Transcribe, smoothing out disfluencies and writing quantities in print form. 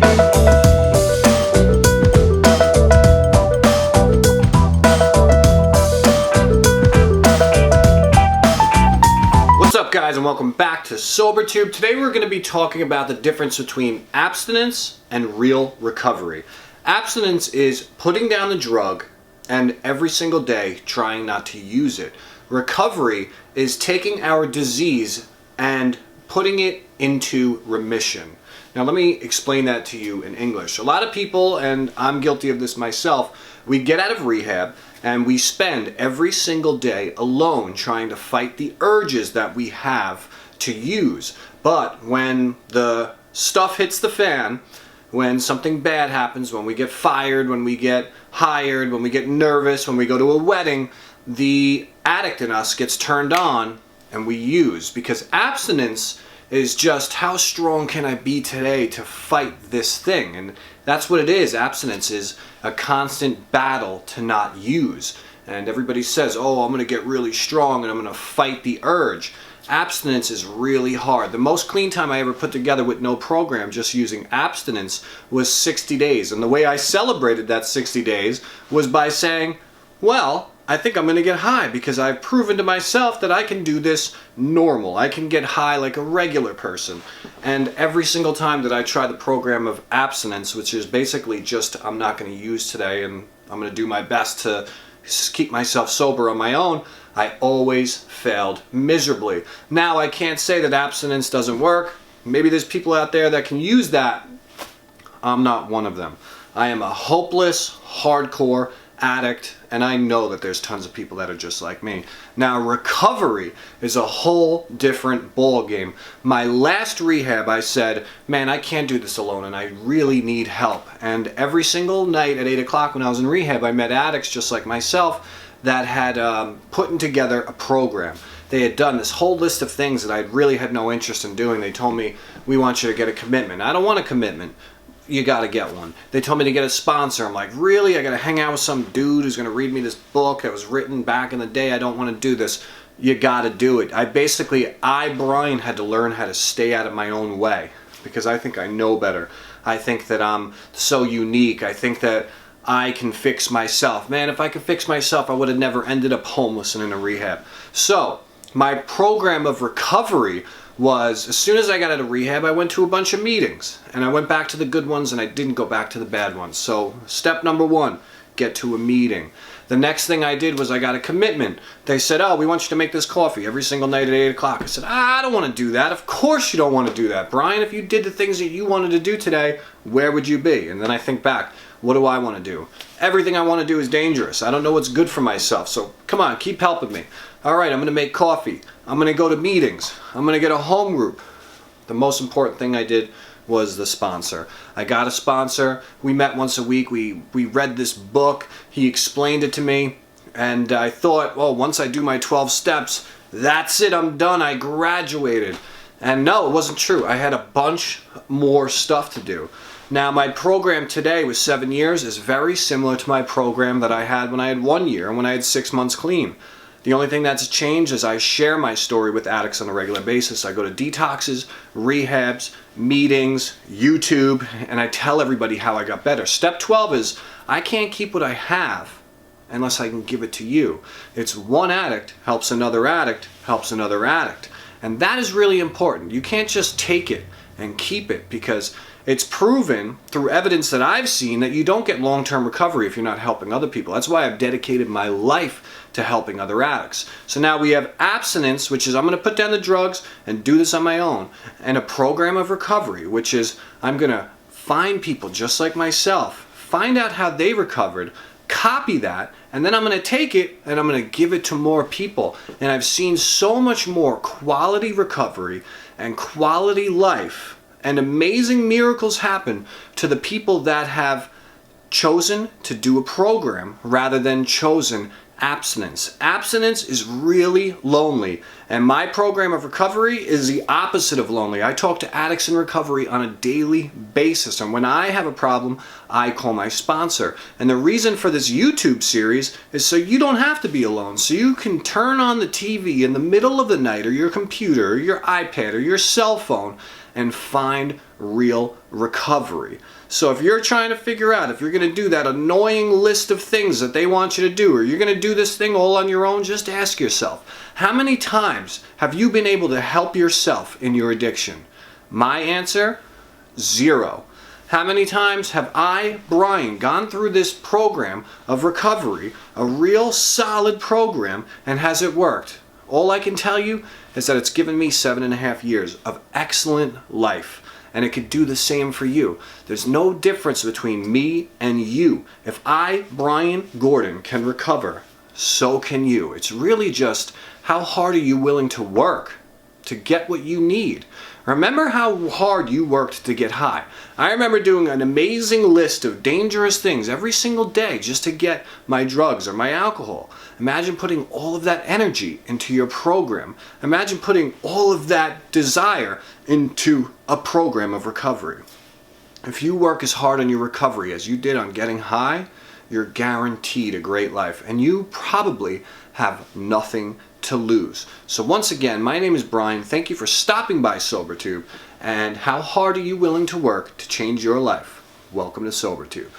What's up, guys, and welcome back to SoberTube. Today we're going to be talking about the difference between abstinence and real recovery. Abstinence is putting down the drug and every single day trying not to use it. Recovery is taking our disease and putting it into remission. Now let me explain that to you in English. A lot of people, and I'm guilty of this myself, we get out of rehab and we spend every single day alone trying to fight the urges that we have to use. But when the stuff hits the fan, when something bad happens, when we get fired, when we get hired, when we get nervous, when we go to a wedding, the addict in us gets turned on and we use. Because abstinence is just how strong can I be today to fight this thing? And that's what it is. Abstinence is a constant battle to not use. And everybody says, oh, I'm going to get really strong and I'm going to fight the urge. Abstinence is really hard. The most clean time I ever put together with no program, just using abstinence, was 60 days. And the way I celebrated that 60 days was by saying, well, I think I'm going to get high because I've proven to myself that I can do this normal. I can get high like a regular person. And every single time that I try the program of abstinence, which is basically just I'm not going to use today and I'm going to do my best to keep myself sober on my own, I always failed miserably. Now, I can't say that abstinence doesn't work. Maybe there's people out there that can use that. I'm not one of them. I am a hopeless, hardcore addict, and I know that there's tons of people that are just like me. Now, recovery is a whole different ball game. My last rehab, I said, man, I can't do this alone and I really need help. And every single night at 8 o'clock when I was in rehab, I met addicts just like myself that had put together a program. They had done this whole list of things that I really had no interest in doing. They told me, we want you to get a commitment. I don't want a commitment. You got to get one. They told me to get a sponsor. I'm like, really? I got to hang out with some dude who's going to read me this book that was written back in the day. I don't want to do this. You got to do it. Brian, had to learn how to stay out of my own way because I think I know better. I think that I'm so unique. I think that I can fix myself. Man, if I could fix myself, I would have never ended up homeless and in a rehab. So, my program of recovery was, as soon as I got out of rehab, I went to a bunch of meetings. And I went back to the good ones and I didn't go back to the bad ones. So, step number 1, get to a meeting. The next thing I did was I got a commitment. They said, oh, we want you to make this coffee every single night at 8 o'clock. I said, I don't want to do that. Of course you don't want to do that. Brian, if you did the things that you wanted to do today, where would you be? And then I think back, what do I want to do? Everything I want to do is dangerous. I don't know what's good for myself. So come on, keep helping me. All right, I'm going to make coffee. I'm going to go to meetings. I'm going to get a home group. The most important thing I did was the sponsor. I got a sponsor. We met once a week. We read this book. He explained it to me. And I thought, well, once I do my 12 steps, that's it. I'm done. I graduated. And no, it wasn't true. I had a bunch more stuff to do. Now, my program today with 7 years is very similar to my program that I had when I had 1 year and when I had 6 months clean. The only thing that's changed is I share my story with addicts on a regular basis. I go to detoxes, rehabs, meetings, YouTube, and I tell everybody how I got better. Step 12 is I can't keep what I have unless I can give it to you. It's one addict helps another addict helps another addict. And that is really important. You can't just take it and keep it because it's proven through evidence that I've seen that you don't get long-term recovery if you're not helping other people. That's why I've dedicated my life to helping other addicts. So now we have abstinence, which is I'm going to put down the drugs and do this on my own, and a program of recovery, which is I'm going to find people just like myself, find out how they recovered, copy that, and then I'm going to take it and I'm going to give it to more people. And I've seen so much more quality recovery and quality life and amazing miracles happen to the people that have chosen to do a program rather than chosen abstinence. Abstinence is really lonely, and my program of recovery is the opposite of lonely. I talk to addicts in recovery on a daily basis, and when I have a problem, I call my sponsor. And the reason for this YouTube series is so you don't have to be alone, so you can turn on the TV in the middle of the night, or your computer, or your iPad, or your cell phone, and find real recovery. So if you're trying to figure out if you're going to do that annoying list of things that they want you to do, or you're going to do this thing all on your own, just ask yourself, how many times have you been able to help yourself in your addiction? My answer, 0. How many times have I, Brian, gone through this program of recovery, a real solid program, and has it worked? All I can tell you is that it's given me 7.5 years of excellent life, and it could do the same for you. There's no difference between me and you. If I, Brian Gordon, can recover, so can you. It's really just how hard are you willing to work to get what you need. Remember how hard you worked to get high. I remember doing an amazing list of dangerous things every single day just to get my drugs or my alcohol. Imagine putting all of that energy into your program. Imagine putting all of that desire into a program of recovery. If you work as hard on your recovery as you did on getting high, you're guaranteed a great life, and you probably have nothing to lose. So once again, my name is Brian. Thank you for stopping by SoberTube. And how hard are you willing to work to change your life? Welcome to SoberTube.